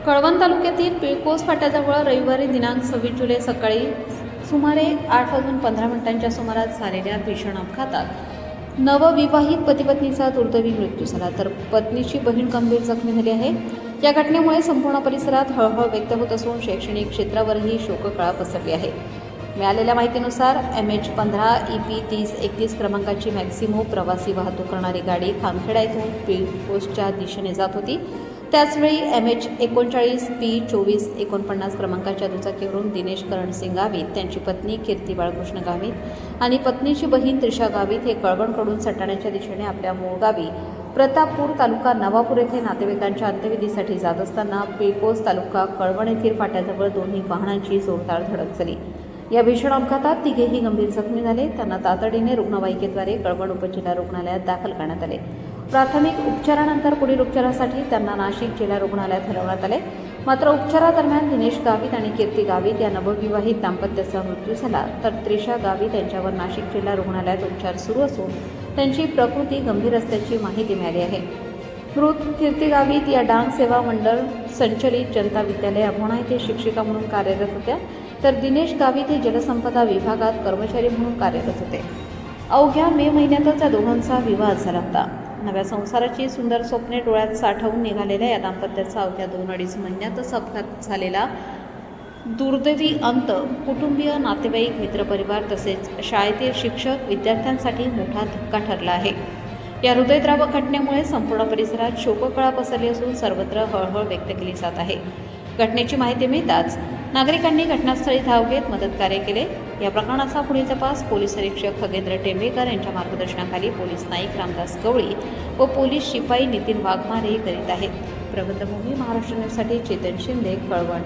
कळवण तालुक्यातील पिळकोस फाट्याजवळ रविवारी दिनांक 26 जुलै सकाळी सुमारे 8:15 सुमारास झालेल्या भीषण अपघातात नवविवाहित पतीपत्नीचा दुर्दैवी मृत्यू झाला, तर पत्नीची बहीण गंभीर जखमी झाली आहे. या घटनेमुळे संपूर्ण परिसरात हळहळ व्यक्त होत असून शैक्षणिक क्षेत्रावरही शोककळा पसरली आहे. मिळालेल्या माहितीनुसार MH15 EP 3031 क्रमांकाची मॅक्सिमो प्रवासी वाहतूक करणारी गाडी खामखेडा येथून पिळकोसच्या दिशेने जात होती. त्याचवेळी MH39 P 2449 क्रमांकाच्या दुचाकीवरून दिनेश करणसिंग गावित, त्यांची पत्नी कीर्ती बाळकृष्ण गावित आणि पत्नीची बहीण त्रिशा गावित हे कळवणकडून सटाण्याच्या दिशेने आपल्या मूळ गावी प्रतापपूर तालुका नवापूर येथे नातेवाईकांच्या अंत्यविधीसाठी जात असताना पिळकोस तालुका कळवण येथील फाट्याजवळ दोन्ही वाहनांची जोरदार धडक झाली. या भीषण अपघातात तिघेही गंभीर जखमी झाले. त्यांना तातडीने रुग्णवाहिकेद्वारे कळवण उपजिल्हा रुग्णालयात दाखल करण्यात आले. प्राथमिक उपचारानंतर पुढील उपचारासाठी त्यांना नाशिक जिल्हा रुग्णालयात हलवण्यात आले. मात्र उपचारादरम्यान दिनेश गावित आणि कीर्ती गावित या नवविवाहित दाम्पत्याचा मृत्यू झाला, तर त्रिशा गावित यांच्यावर नाशिक जिल्हा रुग्णालयात उपचार सुरू असून त्यांची प्रकृती गंभीर असल्याची माहिती मिळाली आहे. मृत कीर्ती गावित या डांग सेवा मंडळ संचलित जनता विद्यालय अभोणा येथे शिक्षिका म्हणून कार्यरत होत्या, तर दिनेश गावित हे जलसंपदा विभागात कर्मचारी म्हणून कार्यरत होते. अवघ्या मे महिन्यातच या दोघांचा विवाह झाला होता. नव्या संसाराची सुंदर स्वप्ने डोळ्यात साठवून निघालेल्या या दाम्पत्याचा अवघ्या 2-2.5 महिन्यातच अपघात झालेला दुर्दैवी अंत कुटुंबीय, नातेवाईक, मित्रपरिवार तसेच शाळेतील शिक्षक, विद्यार्थ्यांसाठी मोठा धक्का ठरला आहे. या हृदयद्रावक घटनेमुळे संपूर्ण परिसरात शोककळा पसरली असून सर्वत्र हळहळ व्यक्त केली जात आहे. घटनेची माहिती मिळताच नागरिकांनी घटनास्थळी धाव घेत मदतकार्य केले. या प्रकरणाचा पुढील तपास पोलीस निरीक्षक खगेंद्र टेंबेकर यांच्या मार्गदर्शनाखाली पोलीस नाईक रामदास गवळी व पोलीस शिपाई नितीन वाघमारे करीत आहेत. प्रबंधभूमी महाराष्ट्र न्यूजसाठी चेतन शिंदे, कळवण.